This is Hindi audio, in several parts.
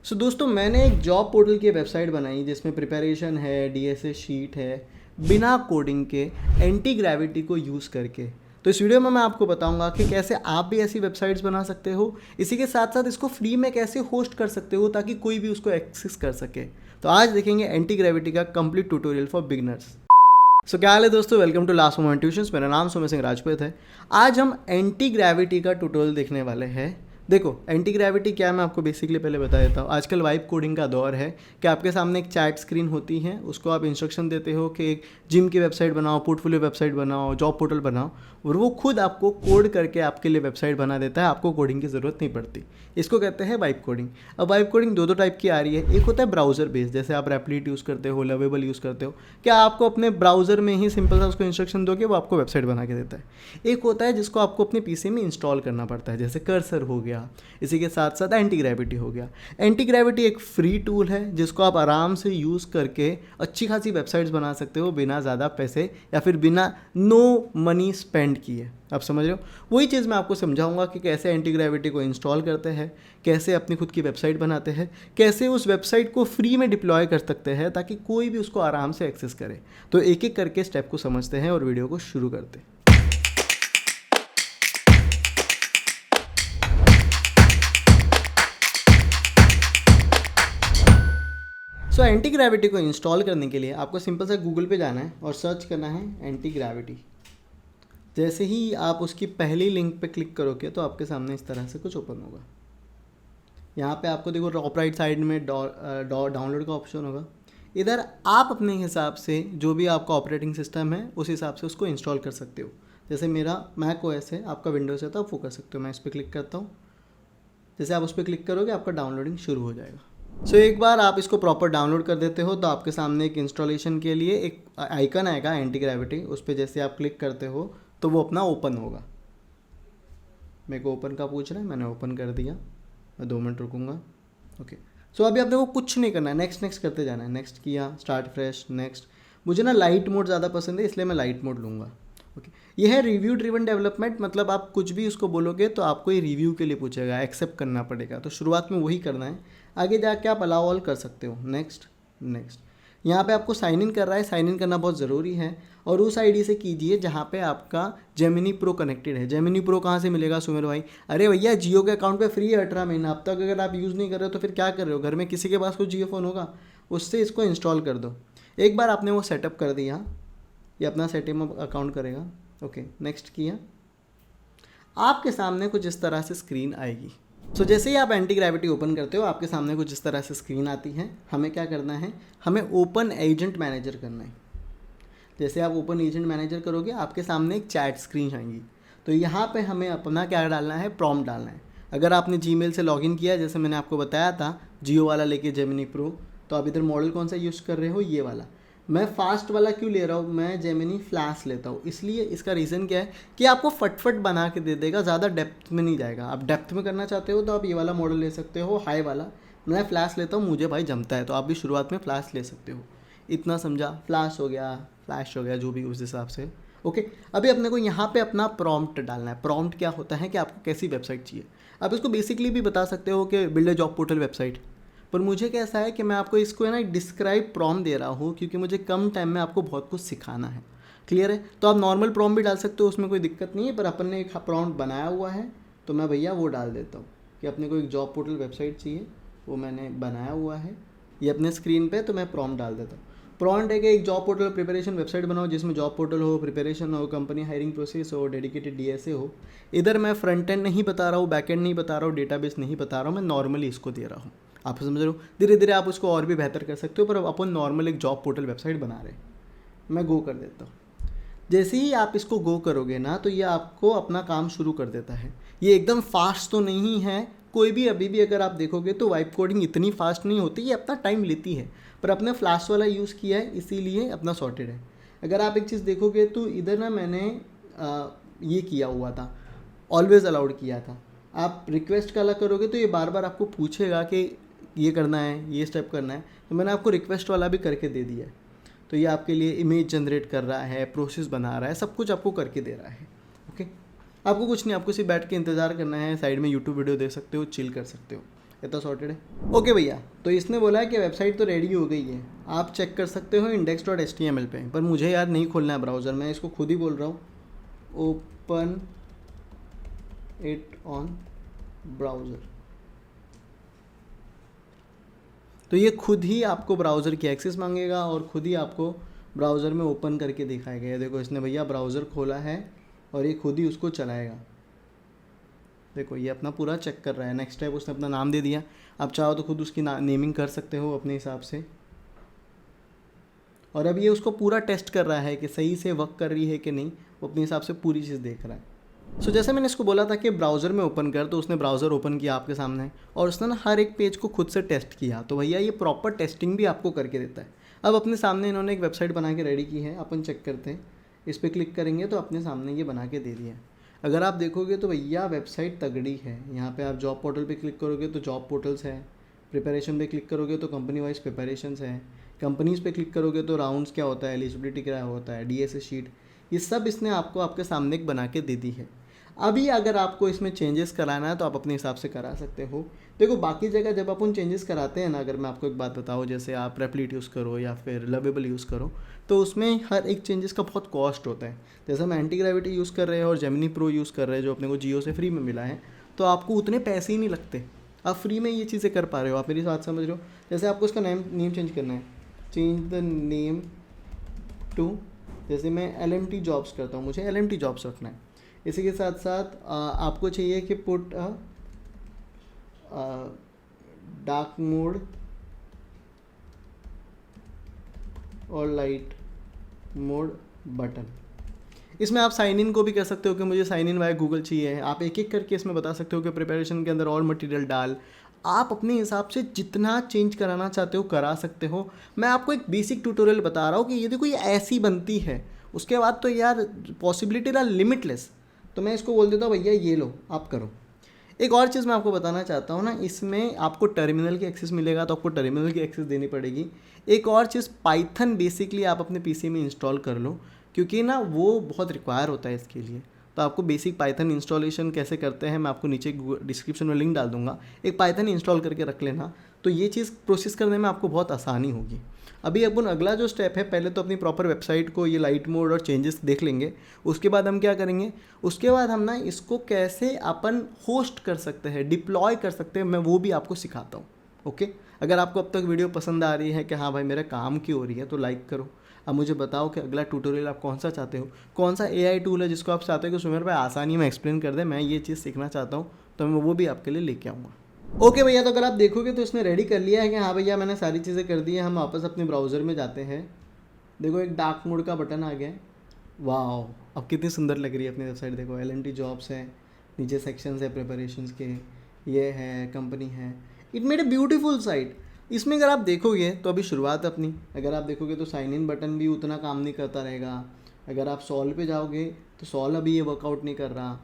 दोस्तों मैंने एक जॉब पोर्टल की वेबसाइट बनाई जिसमें प्रिपरेशन है, डीएसए शीट है, बिना कोडिंग के, एंटी ग्रेविटी को यूज़ करके। तो इस वीडियो में मैं आपको बताऊंगा कि कैसे आप भी ऐसी वेबसाइट्स बना सकते हो, इसी के साथ साथ इसको फ्री में कैसे होस्ट कर सकते हो ताकि कोई भी उसको एक्सेस कर सके। तो आज देखेंगे एंटी ग्रेविटी का कंप्लीट ट्यूटोरियल फॉर बिगनर्स। क्या हाल है दोस्तों, welcome to last moment tuitions. मेरा नाम सुमित सिंह राजपूत है। आज हम एंटी ग्रेविटी का ट्यूटोरियल देखने वाले हैं। देखो एंटी ग्रेविटी क्या है, मैं आपको बेसिकली पहले बता देता हूँ। आजकल वाइब कोडिंग का दौर है कि आपके सामने एक चैट स्क्रीन होती है, उसको आप इंस्ट्रक्शन देते हो कि एक जिम की वेबसाइट बनाओ, पोर्टफोलियो वेबसाइट बनाओ, जॉब पोर्टल बनाओ, और वो खुद आपको कोड करके आपके लिए वेबसाइट बना देता है। आपको कोडिंग की ज़रूरत नहीं पड़ती। इसको कहते हैं वाइब कोडिंग। अब वाइब कोडिंग दो टाइप की आ रही है। एक होता है ब्राउज़र बेस्ड, जैसे आप रैपलिट यूज़ करते हो, लवेबल यूज़ करते हो, क्या आपको अपने ब्राउज़र में ही सिंपल सा उसको इंस्ट्रक्शन दोगे, वो आपको वेबसाइट बना के देता है। एक होता है जिसको आपको अपने पीसी में इंस्टॉल करना पड़ता है, जैसे कर्सर हो गया, इसी के साथ साथ एंटी ग्रेविटी हो गया। एंटी ग्रेविटी एक फ्री टूल है जिसको आप आराम से यूज़ करके अच्छी खासी वेबसाइट्स बना सकते हो बिना ज़्यादा पैसे या फिर बिना नो मनी स्पेंड किए। आप समझ रहे हो? वही चीज़ मैं आपको समझाऊंगा कि कैसे एंटी ग्रेविटी को इंस्टॉल करते हैं, कैसे अपनी खुद की वेबसाइट बनाते हैं, कैसे उस वेबसाइट को फ्री में डिप्लॉय कर सकते हैं ताकि कोई भी उसको आराम से एक्सेस करे। तो एक एक करके स्टेप को समझते हैं और वीडियो को शुरू करते हैं। एंटी ग्रेविटी को इंस्टॉल करने के लिए आपको सिंपल सा गूगल पे जाना है और सर्च करना है एंटी ग्रेविटी। जैसे ही आप उसकी पहली लिंक पे क्लिक करोगे तो आपके सामने इस तरह से कुछ ओपन होगा। यहाँ पे आपको देखो टॉप राइट साइड में डाउनलोड का ऑप्शन होगा। इधर आप अपने हिसाब से जो भी आपका ऑपरेटिंग सिस्टम है उस हिसाब से उसको इंस्टॉल कर सकते हो। जैसे मेरा मैक ओएस है, आपका विंडोज़ है, तो आप वो कर सकते हो। मैं इस पर क्लिक करता हूँ। जैसे आप उस पर क्लिक करोगे आपका डाउनलोडिंग शुरू हो जाएगा। एक बार आप इसको प्रॉपर डाउनलोड कर देते हो तो आपके सामने एक इंस्टॉलेशन के लिए एक आइकन आएगा एंटी ग्रेविटी। उस पर जैसे आप क्लिक करते हो तो वो अपना ओपन होगा। मेरे को ओपन का पूछ रहा है, मैंने ओपन कर दिया। मैं 2 मिनट रुकूंगा। ओके, अभी आपने को कुछ नहीं करना है, नेक्स्ट नेक्स्ट करते जाना है। नेक्स्ट किया, स्टार्ट फ्रेश, नेक्स्ट। मुझे ना लाइट मोड ज़्यादा पसंद है इसलिए मैं लाइट मोड लूँगा। ओके, ये है रिव्यू ड्रिवन डेवलपमेंट, मतलब आप कुछ भी उसको बोलोगे तो आपको ये रिव्यू के लिए पूछेगा, एक्सेप्ट करना पड़ेगा। तो शुरुआत में वही करना है, आगे जाके आप अलाउ ऑल कर सकते हो। Next next. यहाँ पे आपको साइन इन कर रहा है, साइन इन करना बहुत ज़रूरी है और उस आईडी से कीजिए जहाँ पे आपका जेमिनी प्रो कनेक्टेड है। जेमिनी प्रो कहाँ से मिलेगा सुमेर भाई? अरे भैया जियो के अकाउंट पे फ्री है 18 महीना। अब तक अगर आप यूज़ नहीं कर रहे हो तो फिर क्या कर रहे हो? घर में किसी के पास कोई जियो फ़ोन होगा, उससे इसको इंस्टॉल कर दो। एक बार आपने वो सेटअप कर दिया, ये अपना सेटिंग अकाउंट करेगा। ओके, नेक्स्ट किया, आपके सामने कुछ इस तरह से स्क्रीन आएगी। जैसे ही आप एंटी ग्रेविटी ओपन करते हो आपके सामने कुछ इस तरह से स्क्रीन आती है। हमें क्या करना है, हमें ओपन एजेंट मैनेजर करना है। जैसे आप ओपन एजेंट मैनेजर करोगे आपके सामने एक चैट स्क्रीन आएगी। तो यहाँ पे हमें अपना क्या डालना है, प्रॉम्प्ट डालना है। अगर आपने जीमेल से लॉगिन किया, जैसे मैंने आपको बताया था जियो वाला लेके जेमिनी प्रो, तो आप इधर मॉडल कौन सा यूज़ कर रहे हो, ये वाला। मैं फास्ट वाला क्यों ले रहा हूँ, मैं जेमिनी फ्लैश लेता हूँ, इसलिए इसका रीज़न क्या है कि आपको फटफट बना के दे देगा, ज़्यादा डेप्थ में नहीं जाएगा। आप डेप्थ में करना चाहते हो तो आप ये वाला मॉडल ले सकते हो, हाई वाला। मैं फ्लैश लेता हूँ, मुझे भाई जमता है, तो आप भी शुरुआत में फ्लैश ले सकते हो। इतना समझा? फ्लैश हो गया, फ्लैश हो गया, जो भी उस हिसाब से। ओके, अभी अपने को यहाँ पे अपना प्रॉम्प्ट डालना है। प्रॉम्प्ट क्या होता है कि आपको कैसी वेबसाइट चाहिए। आप इसको बेसिकली भी बता सकते हो कि build a job portal website, पर मुझे कैसा है कि मैं आपको इसको है ना डिस्क्राइब प्रॉम्प्ट दे रहा हूँ क्योंकि मुझे कम टाइम में आपको बहुत कुछ सिखाना है। क्लियर है? तो आप नॉर्मल प्रॉम्प्ट भी डाल सकते हो, उसमें कोई दिक्कत नहीं है, पर अपन ने एक प्रॉम्प्ट बनाया हुआ है तो मैं भैया वो डाल देता हूँ कि अपने को एक जॉब पोर्टल वेबसाइट चाहिए, वो मैंने बनाया हुआ है ये अपने स्क्रीन पे, तो मैं प्रॉम्प्ट डाल देता हूँ। प्रॉम्प्ट है कि एक जॉब पोर्टल प्रिपरेशन वेबसाइट बनाओ जिसमें जॉब पोर्टल हो, प्रिपरेशन हो, कंपनी हायरिंग प्रोसेस हो, डेडिकेटेड डीएसए हो। इधर मैं फ्रंट एंड नहीं बता रहा हूँ, बैक एंड नहीं बता रहा हूँ, डेटाबेस नहीं बता रहा हूँ, मैं नॉर्मली इसको दे रहा हूँ। आप समझ रहे हो? धीरे धीरे आप उसको और भी बेहतर कर सकते हो, पर अपन नॉर्मल एक जॉब पोर्टल वेबसाइट बना रहे हैं। मैं गो कर देता हूँ। जैसे ही आप इसको गो करोगे ना तो ये आपको अपना काम शुरू कर देता है। ये एकदम फास्ट तो नहीं है, कोई भी अभी भी अगर आप देखोगे तो वाइब कोडिंग इतनी फास्ट नहीं होती, ये अपना टाइम लेती है, पर अपने फ्लैश वाला यूज़ किया है इसीलिए अपना सॉर्टेड है। अगर आप एक चीज़ देखोगे तो इधर ना मैंने ये किया हुआ था, ऑलवेज़ अलाउड किया था। आप रिक्वेस्ट का अलग करोगे तो ये बार बार आपको पूछेगा कि ये करना है, ये स्टेप करना है, तो मैंने आपको रिक्वेस्ट वाला भी करके दे दिया है। तो ये आपके लिए इमेज जनरेट कर रहा है, प्रोसेस बना रहा है, सब कुछ आपको करके दे रहा है। ओके, आपको कुछ नहीं, आपको सिर्फ बैठ के इंतज़ार करना है, साइड में यूट्यूब वीडियो देख सकते हो, चिल कर सकते हो। इतना सॉर्टेड है। ओके भैया, तो इसने बोला है कि वेबसाइट तो रेडी हो गई है, आप चेक कर सकते हो index.html पे, पर मुझे यार नहीं खोलना है ब्राउज़र, मैं इसको खुद ही बोल रहा हूँ ओपन इट ऑन ब्राउज़र। तो ये खुद ही आपको ब्राउज़र की एक्सेस मांगेगा और खुद ही आपको ब्राउज़र में ओपन करके दिखाएगा। ये देखो इसने भैया ब्राउज़र खोला है और ये खुद ही उसको चलाएगा। देखो ये अपना पूरा चेक कर रहा है। नेक्स्ट टाइप उसने अपना नाम दे दिया, आप चाहो तो खुद उसकी नेमिंग कर सकते हो अपने हिसाब से। और अब ये उसको पूरा टेस्ट कर रहा है कि सही से वर्क कर रही है कि नहीं, वो अपने हिसाब से पूरी चीज़ देख रहा है। सो जैसे मैंने इसको बोला था कि ब्राउज़र में ओपन कर, तो उसने ब्राउज़र ओपन किया आपके सामने और उसने ना हर एक पेज को खुद से टेस्ट किया। तो भैया ये प्रॉपर टेस्टिंग भी आपको करके देता है। अब अपने सामने इन्होंने एक वेबसाइट बना के रेडी की है, अपन चेक करते हैं। इस पर क्लिक करेंगे तो अपने सामने ये बना के दे दिया है। अगर आप देखोगे तो भैया वेबसाइट तगड़ी है। यहाँ पे आप जॉब पोर्टल पे क्लिक करोगे तो जॉब पोर्टल्स है, प्रिपरेशन पे क्लिक करोगे तो कंपनी वाइज प्रिपरेशंस है, कंपनीज़ पे क्लिक करोगे तो राउंड्स क्या होता है, एलिजिबिलिटी क्या होता है, DSA शीट, ये सब इसने आपको आपके सामने एक बना के दे दी है। अभी अगर आपको इसमें चेंजेस कराना है तो आप अपने हिसाब से करा सकते हो। देखो बाकी जगह जब अपन चेंजेस कराते हैं ना, अगर मैं आपको एक बात बताऊँ, जैसे आप रेपलिट यूज़ करो या फिर लवेबल यूज़ करो, तो उसमें हर एक चेंजेस का बहुत कॉस्ट होता है। जैसे हम एंटी ग्रेविटी यूज़ कर रहे हैं और जेमिनी प्रो यूज़ कर रहे हैं जो अपने को जियो से फ्री में मिला है, तो आपको उतने पैसे ही नहीं लगते, आप फ्री में ये चीज़ें कर पा रहे हो। आप मेरी बात समझ रहे हो। जैसे आपको उसका नेम चेंज करना है, चेंज द नेम टू, जैसे मैं LMT जॉब्स करता हूँ, मुझे LMT जॉब्स रखना है। इसी के साथ साथ आपको चाहिए कि पुट डार्क मोड और लाइट मोड बटन। इसमें आप साइन इन को भी कर सकते हो कि मुझे साइन इन बाय गूगल चाहिए। आप एक एक करके इसमें बता सकते हो कि प्रिपरेशन के अंदर और मटेरियल डाल। आप अपने हिसाब से जितना चेंज कराना चाहते हो करा सकते हो। मैं आपको एक बेसिक ट्यूटोरियल बता रहा हूँ कि ये देखो ये ऐसी बनती है, उसके बाद तो यार पॉसिबिलिटी आर लिमिटलेस। तो मैं इसको बोल देता हूँ भैया ये लो आप करो। एक और चीज़ मैं आपको बताना चाहता हूँ ना, इसमें आपको टर्मिनल की एक्सेस मिलेगा तो आपको टर्मिनल की एक्सेस देनी पड़ेगी। एक और चीज़, पाइथन बेसिकली आप अपने पीसी में इंस्टॉल कर लो, क्योंकि ना वो बहुत रिक्वायर होता है इसके लिए। तो आपको बेसिक पाइथन इंस्टॉलेशन कैसे करते हैं मैं आपको नीचे डिस्क्रिप्शन में लिंक डाल दूंगा। एक पाइथन इंस्टॉल करके रख लेना, तो ये चीज़ प्रोसेस करने में आपको बहुत आसानी होगी। अभी अपन अगला जो स्टेप है, पहले तो अपनी प्रॉपर वेबसाइट को ये लाइट मोड और चेंजेस देख लेंगे। उसके बाद हम क्या करेंगे, उसके बाद हम ना इसको कैसे अपन होस्ट कर सकते हैं, डिप्लॉय कर सकते हैं, मैं वो भी आपको सिखाता हूँ। ओके, अगर आपको अब तक वीडियो पसंद आ रही है कि हाँ भाई मेरा काम की हो रही है, तो लाइक करो। अब मुझे बताओ कि अगला ट्यूटोरियल आप कौन सा चाहते हो, कौन सा AI टूल है जिसको आप चाहते हो कि सुमेर भाई आसानी में एक्सप्लेन कर दे, मैं ये चीज़ सीखना चाहता हूँ, तो मैं वो भी आपके लिए लेके आऊँगा। ओके भैया, तो अगर आप देखोगे तो इसने रेडी कर लिया है कि हाँ भैया मैंने सारी चीज़ें कर दी है। हम वापस अपने ब्राउज़र में जाते हैं। देखो एक डार्क मोड का बटन आ गया है। वाह, अब कितनी सुंदर लग रही है अपनी वेबसाइट। देखो LMT जॉब्स है, नीचे सेक्शंस है प्रिपरेशंस के, ये है कंपनी है। It made a beautiful sight. इसमें अगर आप देखोगे तो अभी शुरुआत अपनी, अगर आप देखोगे तो साइन इन बटन भी उतना काम नहीं करता रहेगा। अगर आप सॉल्व पे जाओगे तो सॉल्व अभी ये वर्कआउट नहीं कर रहा।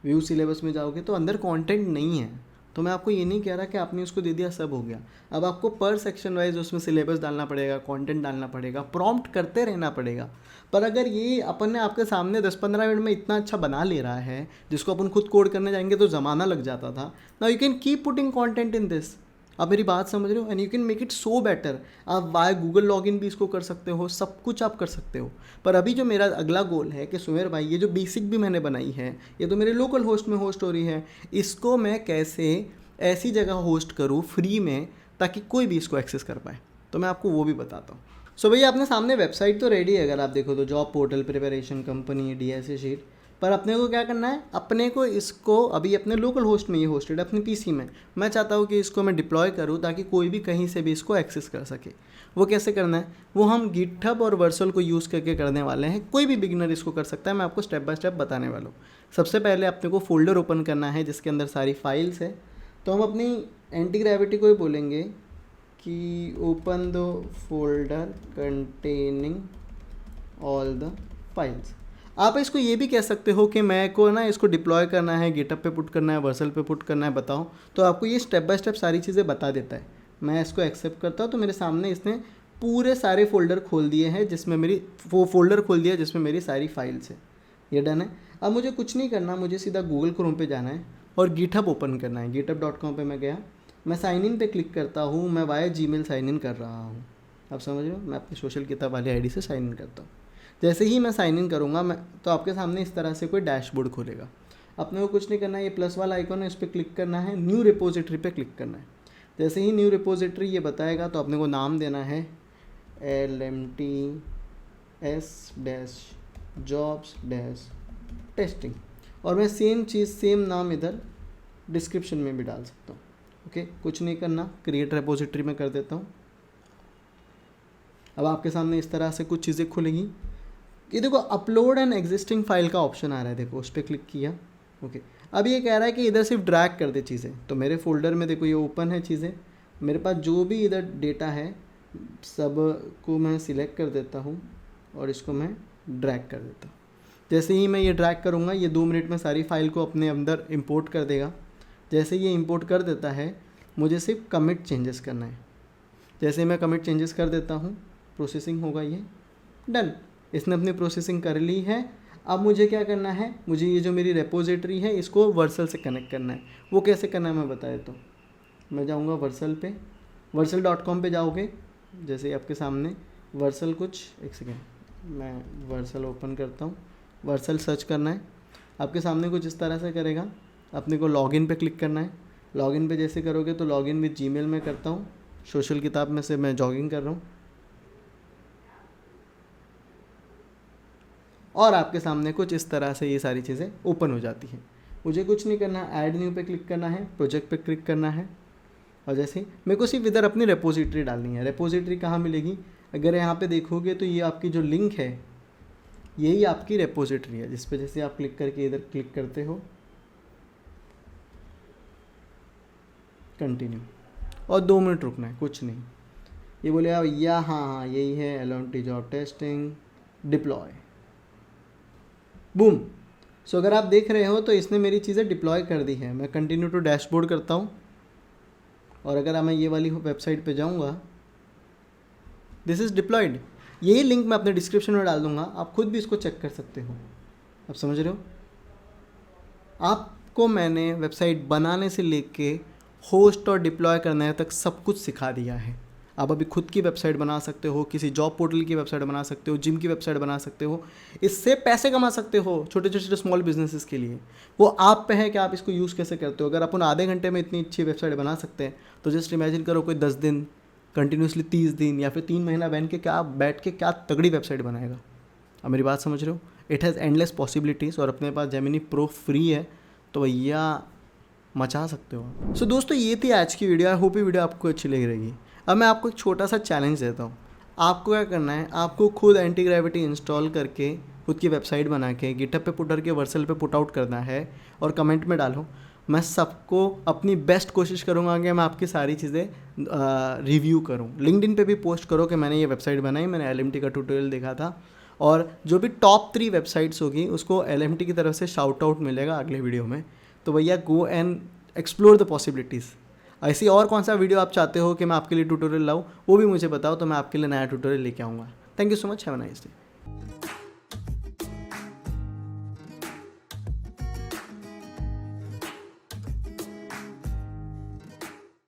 व्यू सिलेबस में जाओगे तो अंदर कंटेंट नहीं है। तो मैं आपको ये नहीं कह रहा कि आपने उसको दे दिया सब हो गया। अब आपको पर सेक्शन वाइज उसमें सिलेबस डालना पड़ेगा, कंटेंट डालना पड़ेगा, प्रॉम्प्ट करते रहना पड़ेगा। पर अगर ये अपन ने आपके सामने 10-15 मिनट में इतना अच्छा बना ले रहा है, जिसको अपन खुद कोड करने जाएंगे तो ज़माना लग जाता था। Now you can keep putting content in this. आप मेरी बात समझ रहे हो, and you can make it so better. आप वाई गूगल लॉगिन भी इसको कर सकते हो, सब कुछ आप कर सकते हो। पर अभी जो मेरा अगला गोल है कि सुमेर भाई ये जो बेसिक भी मैंने बनाई है, ये तो मेरे लोकल होस्ट में होस्ट हो रही है, इसको मैं कैसे ऐसी जगह होस्ट करूँ फ्री में ताकि कोई भी इसको एक्सेस कर पाए, तो मैं आपको वो भी बताता हूँ। सो भैया अपने सामने वेबसाइट तो रेडी है, अगर आप देखो तो job portal, preparation, company, DSA sheet. पर अपने को क्या करना है, अपने को इसको अभी अपने लोकल होस्ट में ये होस्टेड है, अपने PC में। मैं चाहता हूँ कि इसको मैं डिप्लॉय करूँ ताकि कोई भी कहीं से भी इसको एक्सेस कर सके। वो कैसे करना है, वो हम गिटहब और वर्सल को यूज़ करके करने वाले हैं। कोई भी बिगिनर इसको कर सकता है, मैं आपको स्टेप बाय स्टेप बताने वाला हूँ। सबसे पहले अपने को फोल्डर ओपन करना है जिसके अंदर सारी फाइल्स है। तो हम अपनी एंटी ग्रेविटी को ही बोलेंगे कि open the folder containing all the files. आप इसको ये भी कह सकते हो कि मैं को ना इसको डिप्लॉय करना है, गिटहब पे पुट करना है, वर्सल पे पुट करना है, बताओ। तो आपको ये स्टेप बाय स्टेप सारी चीज़ें बता देता है। मैं इसको एक्सेप्ट करता हूँ तो मेरे सामने इसने पूरे सारे फोल्डर खोल दिए हैं जिसमें मेरी वो फोल्डर खोल दिया जिसमें मेरी सारी फाइल्स है। ये डन है। अब मुझे कुछ नहीं करना, मुझे सीधा गूगल क्रोम पे जाना है और गिटहब ओपन करना है। github.com पे मैं गया मैं साइन इन पे क्लिक करता हूँ, मैं वाया जीमेल साइन इन कर रहा हूँ। आप समझ रहे हो, मैं अपनी सोशल किताब वाली आईडी से साइन इन करता हूँ। जैसे ही मैं साइन इन करूँगा मैं, तो आपके सामने इस तरह से कोई डैशबोर्ड खोलेगा। अपने को कुछ नहीं करना है, ये प्लस वाला आइकॉन है, इस पर क्लिक करना है, न्यू रिपोजिटरी पे क्लिक करना है। जैसे ही न्यू रिपोजिटरी ये बताएगा तो अपने को नाम देना है LMTS-jobs-testing, और मैं सेम चीज़ सेम नाम इधर डिस्क्रिप्शन में भी डाल सकता हूँ। ओके, कुछ नहीं करना, क्रिएट रिपोजिटरी में कर देता हूँ। अब आपके सामने इस तरह से कुछ चीज़ें खुलेंगी। ये देखो अपलोड एन एग्जिस्टिंग फाइल का ऑप्शन आ रहा है, देखो उस पर क्लिक किया। ओके, अब ये कह रहा है कि इधर सिर्फ ड्रैग कर दे चीज़ें, तो मेरे फोल्डर में देखो ये ओपन है चीज़ें, मेरे पास जो भी इधर डेटा है सब को मैं सिलेक्ट कर देता हूँ और इसको मैं ड्रैग कर देता हूँ। जैसे ही मैं ये ड्रैग करूँगा ये 2 मिनट में सारी फाइल को अपने अंदर इंपोर्ट कर देगा। जैसे ये इंपोर्ट कर देता है मुझे सिर्फ कमिट चेंजेस करना है। जैसे मैं कमिट चेंजेस कर देता हूँ, प्रोसेसिंग होगा, ये डन, इसने अपनी प्रोसेसिंग कर ली है। अब मुझे क्या करना है, मुझे ये जो मेरी रेपोजिटरी है इसको वर्सल से कनेक्ट करना है। वो कैसे करना है मैं बता देता हूँ। मैं जाऊँगा वर्सल पे, वर्सल.com पे जाओगे, जैसे आपके सामने वर्सल कुछ, एक सेकेंड मैं वर्सल ओपन करता हूँ। वर्सल सर्च करना है, आपके सामने कुछ इस तरह से करेगा। अपने को लॉगिन पे क्लिक करना है। लॉगिन पे जैसे करोगे तो लॉगिन विद जीमेल में करता हूँ, सोशल किताब में से मैं जॉगिंग कर रहा हूँ, और आपके सामने कुछ इस तरह से ये सारी चीज़ें ओपन हो जाती हैं। मुझे कुछ नहीं करना, ऐड न्यू पे क्लिक करना है, प्रोजेक्ट पे क्लिक करना है, और जैसे ही मेरे को सिर्फ इधर अपनी रेपोजिटरी डालनी है। रेपोजिटरी कहाँ मिलेगी, अगर यहाँ पे देखोगे तो ये आपकी जो लिंक है यही आपकी रेपोजिटरी है, जिस पे जैसे आप क्लिक करके इधर क्लिक करते हो, कंटिन्यू, और 2 मिनट रुकना है, कुछ नहीं। ये बोलेगा या हाँ यही है LMT job testing deploy, boom. So अगर आप देख रहे हो तो इसने मेरी चीज़ें डिप्लॉय कर दी है। मैं कंटिन्यू टू डैशबोर्ड करता हूँ, और अगर मैं ये वाली वेबसाइट पे जाऊँगा, दिस इज़ डिप्लॉयड। यही लिंक मैं अपने डिस्क्रिप्शन में डाल दूँगा, आप खुद भी इसको चेक कर सकते हो। आप समझ रहे हो, आपको मैंने वेबसाइट बनाने से लेके होस्ट और डिप्लॉय करने तक सब कुछ सिखा दिया है। आप अभी खुद की वेबसाइट बना सकते हो, किसी जॉब पोर्टल की वेबसाइट बना सकते हो, जिम की वेबसाइट बना सकते हो, इससे पैसे कमा सकते हो छोटे छोटे स्मॉल बिजनेसेस के लिए। वो आप पे है कि आप इसको यूज़ कैसे करते हो। अगर अपन आधे घंटे में इतनी अच्छी वेबसाइट बना सकते हैं तो जस्ट इमेजिन करो कोई 10 दिन कंटिन्यूसली, 30 दिन या फिर 3 महीना बैठ के क्या तगड़ी वेबसाइट बनाएगा। अब मेरी बात समझ रहे हो, इट हैज़ एंडलेस पॉसिबिलिटीज़, और अपने पास जेमिनी प्रो फ्री है तो भैया मचा सकते हो। सो दोस्तों ये थी आज की वीडियो। आई होप ये वीडियो आपको अच्छी लग रहेगी। अब मैं आपको एक छोटा सा चैलेंज देता हूँ। आपको क्या करना है, आपको खुद एंटी ग्रेविटी इंस्टॉल करके खुद की वेबसाइट बना के गिटहब पे पुट करके वर्सल पे पुट आउट करना है, और कमेंट में डालो। मैं सबको अपनी बेस्ट कोशिश करूँगा कि मैं आपकी सारी चीज़ें रिव्यू करूँ। लिंक्डइन पे भी पोस्ट करो कि मैंने ये वेबसाइट बनाई, मैंने LMT का ट्यूटोरियल देखा था, और जो भी टॉप 3 वेबसाइट्स होगी उसको LMT की तरफ से शाउट आउट मिलेगा अगले वीडियो में। तो भैया go and explore the possibilities. ऐसी और कौन सा वीडियो आप चाहते हो कि मैं आपके लिए ट्यूटोरियल लाऊं, वो भी मुझे बताओ, तो मैं आपके लिए नया ट्यूटोरियल लेके आऊँगा। Thank you so much, have a nice day.